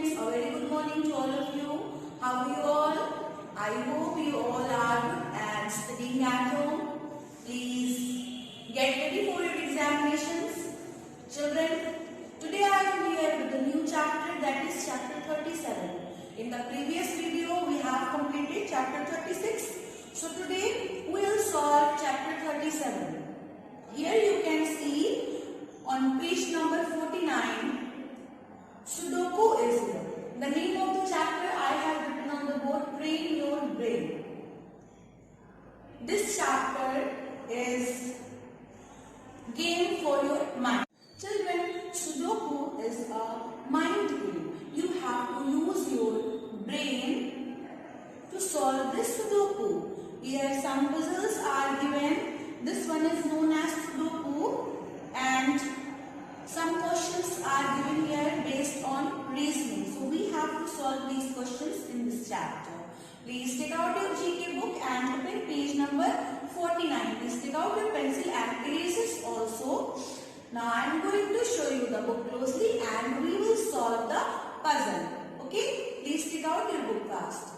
students, a very good morning to all of you. How are you all? I hope you all are good and studying at home. Please get ready for your examinations. Children, today I am here with the new chapter, that is chapter 37. In the previous video we have completed chapter 36. So today we will solve chapter 37. Here you can see on page number 49, Sudoku is here. The name of the chapter I have written on the board, Train Your Brain. This chapter is game for your mind. Children, Sudoku is a mind game. You have to use your brain to solve this Sudoku. Here some puzzles are given. This one is known as Sudoku and some questions are given here based on reasoning. So we have to solve these questions in this chapter. Please take out your GK book and open page number 49. Please take out your pencil and erasers also. Now I am going to show you the book closely and we will solve the puzzle. Okay? Please take out your book fast.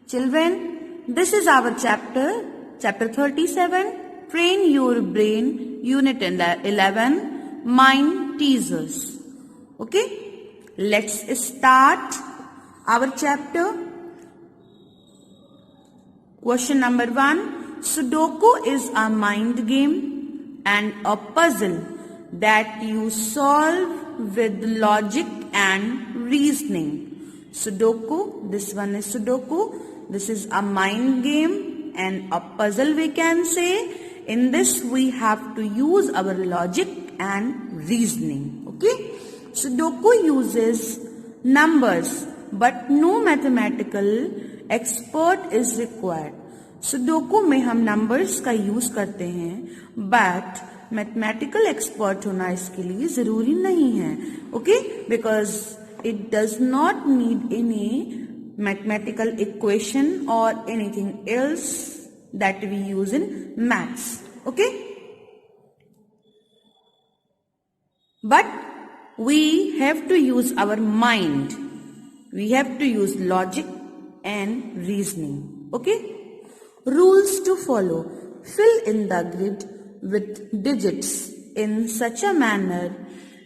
Children, this is our chapter 37, Train Your Brain, Unit 11, Mind Teasers. Okay, let's start our chapter. Question number 1. Sudoku is a mind game and a puzzle that you solve with logic and reasoning. Sudoku, this one is Sudoku. This is a mind game and a puzzle, we can say. In this we have to use our logic and reasoning. Okay. Sudoku uses numbers but no mathematical expert is required. Sudoku में हम numbers का use करते हैं but mathematical expert होना इसके लिए जरूरी नहीं है. Okay, because it does not need any mathematical equation or anything else that we use in maths. Okay, but we have to use our mind. We have to use logic and reasoning. Okay, rules to follow. Fill in the grid with digits in such a manner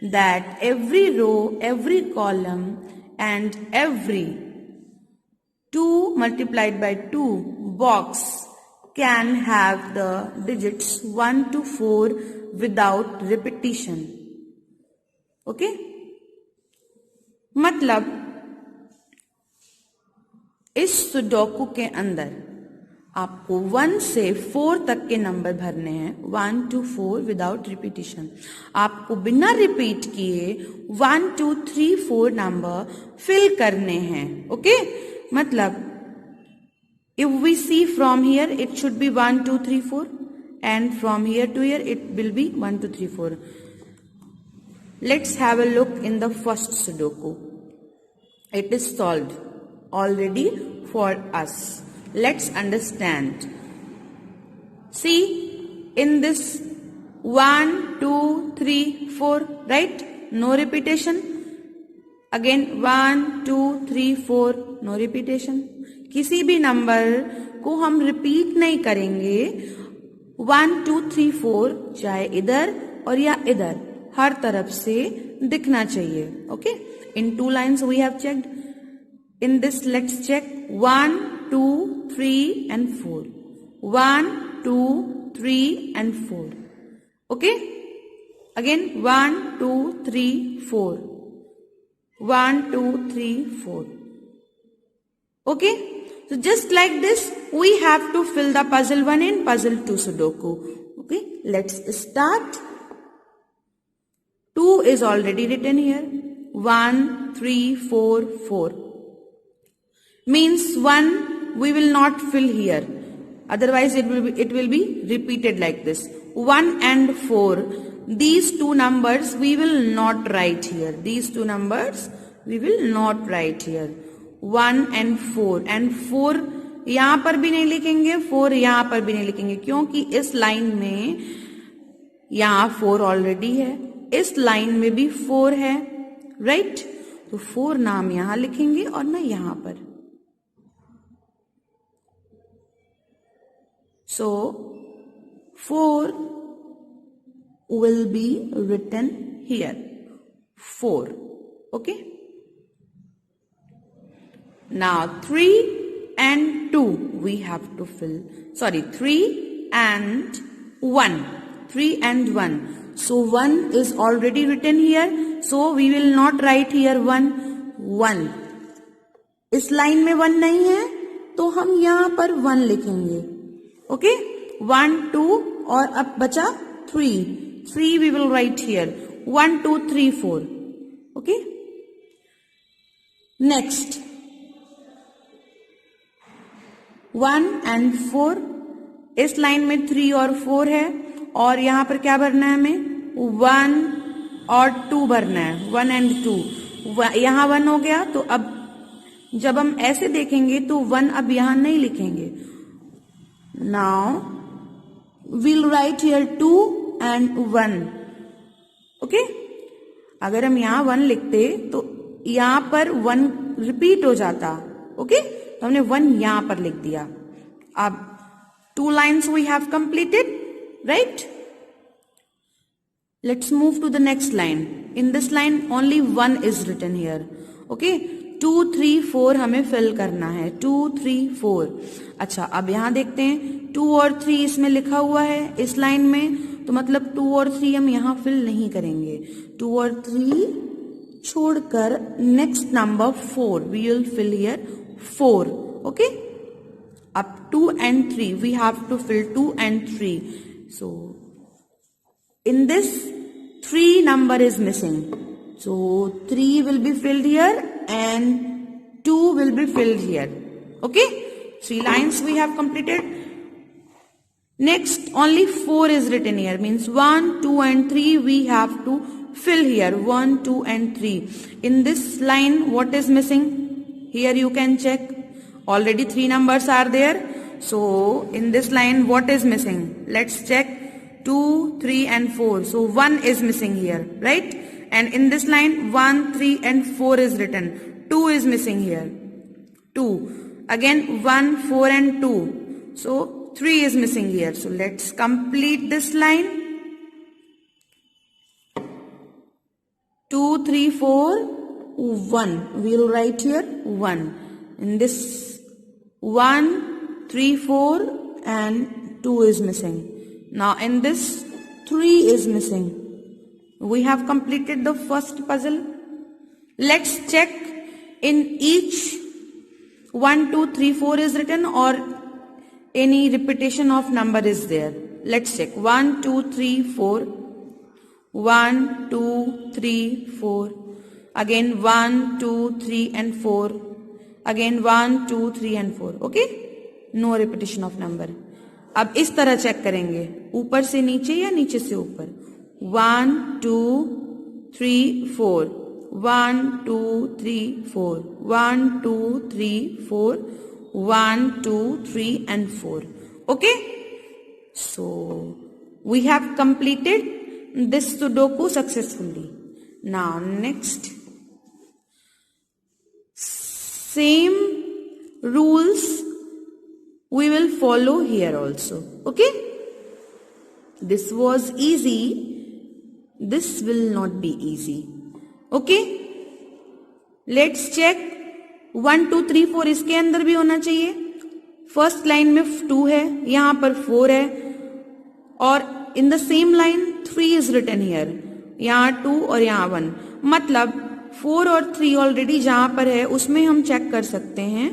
that every row, every column and every 2 multiplied by 2 box can have the digits 1 to 4 without repetition. Okay? मतलब इस sudoku के अंदर आपको 1 से 4 तक के number भरने हैं, 1 to 4 विदाउट रिपीटिशन. आपको बिना रिपीट किए 1 2 3 4 नंबर फिल करने हैं. ओके, मतलब if we see from here it should be 1 2 3 4 and from here to here it will be 1 2 3 4. Let's have a look in the first Sudoku. It is solved already for us. Let's understand. See, in this 1 2 3 4, right? No repetition. Again 1 2 3 4, no repetition. किसी भी number को हम repeat नहीं करेंगे. 1 2 3 4 चाहे इधर और या इधर, हर तरफ से दिखना चाहिए. Okay, in 2 lines we have checked. In this let's check 1 2 3 and 4. 1 2 3 and 4. Okay, again 1 2 3 4. 1 2 3 4. Okay, so just like this we have to fill the puzzle 1 and puzzle 2 Sudoku. Okay, let's start. 2 is already written here. 1 3 4 4 means 1 we will not fill here, otherwise it will be repeated like this. 1 and 4, these 2 numbers we will not write here. These 2 numbers we will not write here. 1 and 4 यहाँ पर भी नहीं लिखेंगे, 4 यहाँ पर भी नहीं लिखेंगे, क्योंकि इस लाइन में यहाँ 4 ऑलरेडी है, इस लाइन में भी 4 है, राइट? तो 4 ना हम यहां लिखेंगे और ना यहां पर. So 4 will be written here. 4. Okay. Now 3 and 2 we have to fill. Sorry, 3 and 1. 3 and 1. So 1 is already written here. So we will not write here 1. 1. इस लाइन में 1 नहीं है तो हम यहां पर 1 लिखेंगे. ओके. 1, 2 और अब बचा 3. 3 we will write here. 1, 2, 3, 4. Okay. Next 1 and 4. इस लाइन में 3 और 4 है और यहां पर क्या भरना है हमें? 1 और 2 भरना है. 1 and 2. यहां 1 हो गया तो अब जब हम ऐसे देखेंगे तो 1 अब यहां नहीं लिखेंगे. Now we'll write here 2 and 1. Okay. अगर हम यहां 1 लिखते तो यहां पर 1 रिपीट हो जाता. ओके. तो हमने 1 यहां पर लिख दिया. अब 2 lines we have completed, right? Let's move to the next line. In this line only 1 is written here. Okay? 2, 3, 4 हमें फिल करना है. 2, 3, 4. अच्छा, अब यहां देखते हैं 2 और 3 इसमें लिखा हुआ है इस लाइन में, तो मतलब 2 और 3 हम यहां फिल नहीं करेंगे. 2 और 3 छोड़कर next number 4 we will fill here 4. Okay. Up 2 and 3 we have to fill 2 and 3. So in this 3 number is missing. So 3 will be filled here and 2 will be filled here. Okay. 3 lines we have completed. Next only 4 is written here, means 1, 2 and 3 we have to fill here. 1, 2 and 3. In this line what is missing? Here you can check. Already 3 numbers are there. So in this line what is missing? Let's check. 2, 3 and 4. So 1 is missing here, right? And in this line 1, 3 and 4 is written. 2 is missing here. 2. Again 1, 4 and 2. So 3 is missing here. So let's complete this line. 2, 3, 4, 1. We will write here 1. In this 1, 3, 4 and 2 is missing. Now in this 3 is missing. We have completed the first puzzle. Let's check in each 1, 2, 3, 4 is written or any repetition of number is there. Let's check. 1, 2, 3, 4. 1, 2, 3, 4. Again 1, 2, 3 and 4. Again 1, 2, 3 and 4. Okay? No repetition of number. अब इस तरह check करेंगे, ऊपर से नीचे या नीचे से ऊपर. 1, 2, 3, 4. 1, 2, 3, 4. 1, 2, 3, 4. 1, 2, 3 and 4. Okay? So we have completed this Sudoku successfully. Now next, same rules we will follow here also. Okay? This was easy. This will not be easy. Okay? Let's check. 1, 2, 3, 4 इसके अंदर भी होना चाहिए. फर्स्ट लाइन में 2 है, यहां पर 4 है और in the same line 3 is written here. यहां 2 और यहां 1. मतलब 4 और 3 ऑलरेडी जहां पर है उसमें हम चेक कर सकते हैं.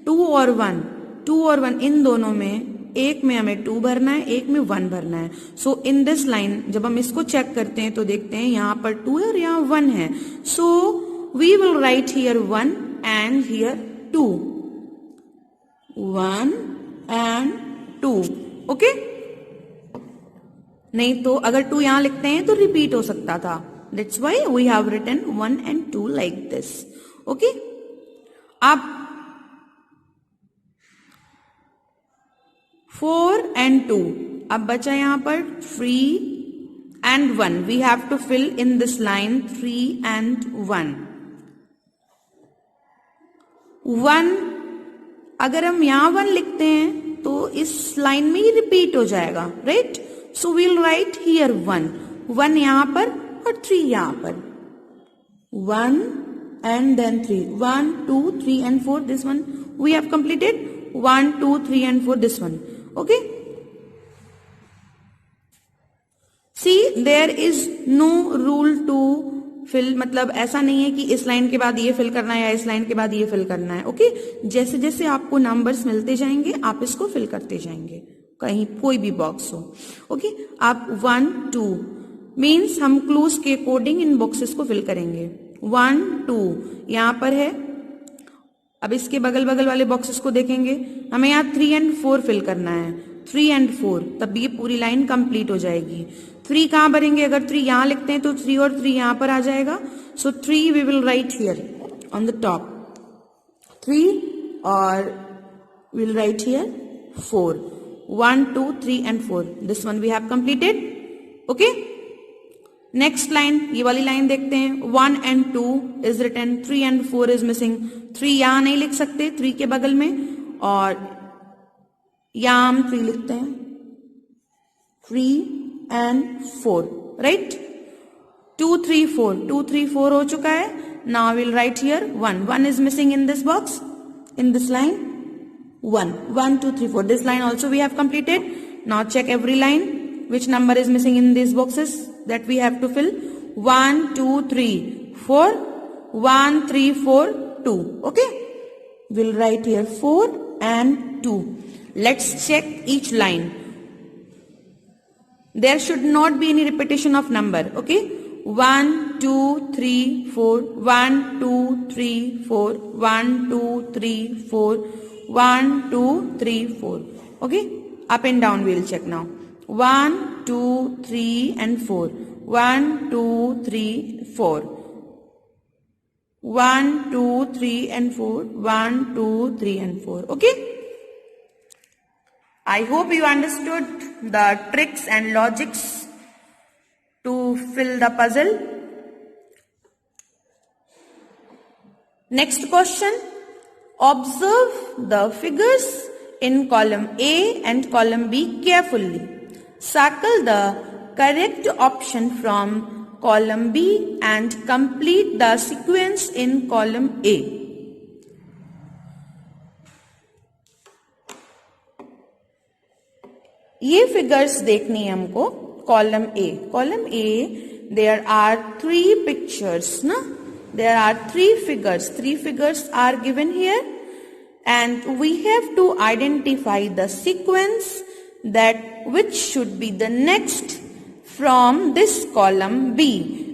2 और 1, 2 और 1 इन दोनों में, एक में हमें 2 भरना है, एक में 1 भरना है. सो इन दिस लाइन जब हम इसको चेक करते हैं तो देखते हैं यहां पर 2 है और यहां 1 है. So we will write here 1 and here 2. 1 and 2. Okay? नहीं तो अगर 2 यहां लिखते हैं तो रिपीट हो सकता था. That's why we have written 1 and 2 like this. Okay? अब 4 and 2. अब बचा यहां पर 3 and 1. We have to fill in this line 3 and 1. 1, अगर हम यहाँ 1 लिखते हैं तो इस लाइन में ही रिपीट हो जाएगा, right? So we'll write here 1 यहाँ पर और 3 यहाँ पर, 1 and then 3, 1 2 3 and 4, this one we have completed, 1 2 3 and 4, this one. Okay, see there is no rule to fill, मतलब ऐसा नहीं है कि इस लाइन के बाद ये फिल करना है या इस लाइन के बाद ये फिल करना है. ओके, जैसे जैसे आपको नंबर्स मिलते जाएंगे आप इसको फिल करते जाएंगे, कहीं कोई भी बॉक्स हो. ओके, आप 1 2 मीन्स हम क्लूज के अकॉर्डिंग इन बॉक्सेस को फिल करेंगे. 1 2 यहाँ पर है. अब इसके बगल बगल वाले बॉक्सेस को देखेंगे, हमें यहाँ 3 and 4 फिल करना है, 3 and 4, तब ये पूरी लाइन कंप्लीट हो जाएगी. 3 कहाँ भरेंगे? अगर 3 यहाँ लिखते हैं तो 3 और 3 यहाँ पर आ जाएगा. So 3 we will write here on the top, 3 और will write here 4. 1 2 3 and 4, this one we have completed. Okay, next line, ये वाली लाइन देखते हैं. 1 and 2 is written, 3 and 4 is missing. 3 यहां नहीं लिख सकते 3 के बगल में, और यहां हम 3 लिखते हैं, 3 and 4, राइट? 2 3 4, 2 3 4 हो चुका है. Now will write here 1 is missing in this box, in this line. 1 2 3 4, this line also we have completed. Now check every line, which number is missing in these boxes that we have to fill. 1 2 3 4, 1 3 4 2. Okay, we'll write here 4 and 2. Let's check each line. There should not be any repetition of number. Okay, 1 2 3 4, 1 2 3 4, 1 2 3 4, 1 2 3 4. Okay, up and down we'll check now. 1 2 3 and 4, 1 2 3 4, 1 2 3 and 4, 1 2 3 and 4. Okay, I hope you understood the tricks and logics to fill the puzzle. Next question, observe the figures in column A and column B carefully. Circle the correct option from column B and complete the sequence in column A. ये figures देखनी है हमको. Column A, column A, there are 3 pictures ना, there are 3 figures. 3 figures are given here and we have to identify the sequence that which should be the next from this column B,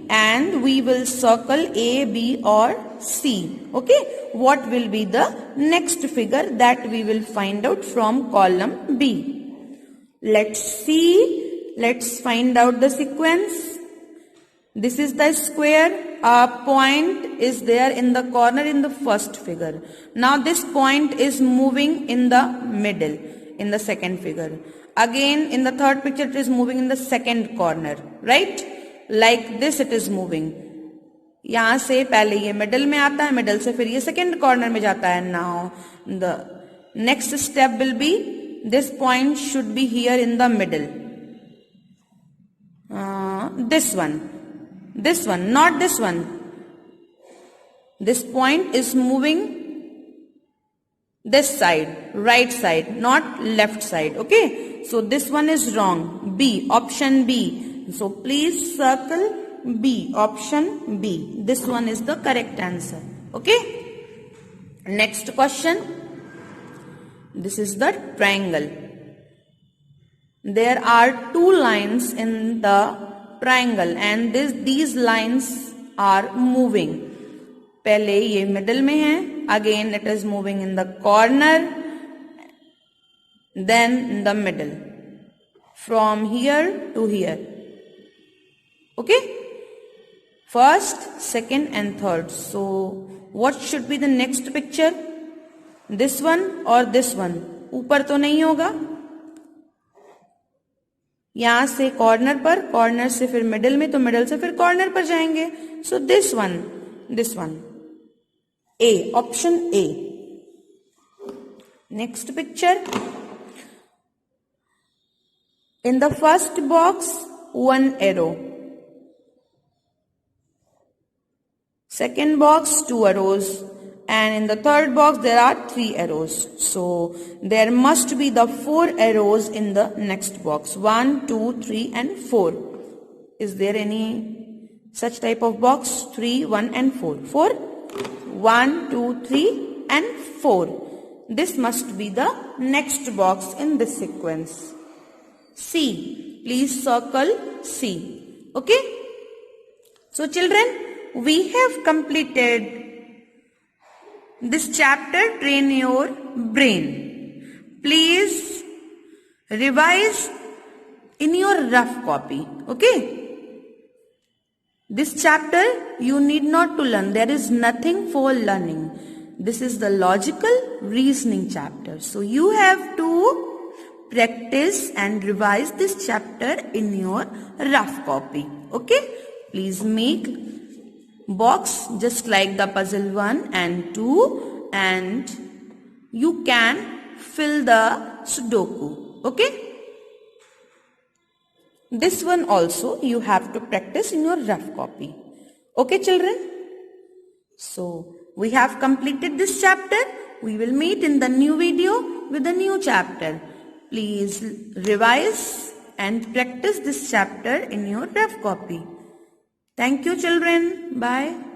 and we will circle A, B or C. Okay, what will be the next figure that we will find out from column B? Let's see, let's find out the sequence. This is the square. A point is there in the corner in the first figure. Now this point is moving in the middle in the second figure. Again in the third picture it is moving in the second corner, right? Like this it is moving. यहाँ से पहले ये middle में आता है, middle से फिर ये second corner में जाता है. Now the next step will be, this point should be here in the middle. This one, not this one. This point is moving this side, right side, not left side. Okay, so this one is wrong. B, option B. So please circle B, option B. This one is the correct answer. Okay, next question. This is the triangle. There are 2 lines in the triangle and these lines are moving. पहले ये middle में है, again it is moving in the corner, then in the middle, from here to here. Okay, first, second and third. So what should be the next picture? This one or this one? ऊपर तो नहीं होगा, यहां से corner पर, corner से फिर middle में, तो मिडिल से फिर कॉर्नर पर जाएंगे. So this one, A, option A. Next picture. In the first box, one arrow. Second box, two arrows. And in the third box, there are three arrows. So, there must be the four arrows in the next box. 1, 2, 3 and 4. Is there any such type of box? 3, 1 and 4. 4? 1, 2, 3 and 4. This must be the next box in this sequence. C. Please circle C. Okay? So children, we have completed this chapter, Train Your Brain. Please revise in your rough copy. Okay? This chapter you need not to learn. There is nothing for learning. This is the logical reasoning chapter. So you have to practice and revise this chapter in your rough copy. Okay? Please make box just like the puzzle 1 and 2 and you can fill the Sudoku. Okay? This one also you have to practice in your rough copy. Okay children? So we have completed this chapter. We will meet in the new video with a new chapter. Please revise and practice this chapter in your rough copy. Thank you children. Bye.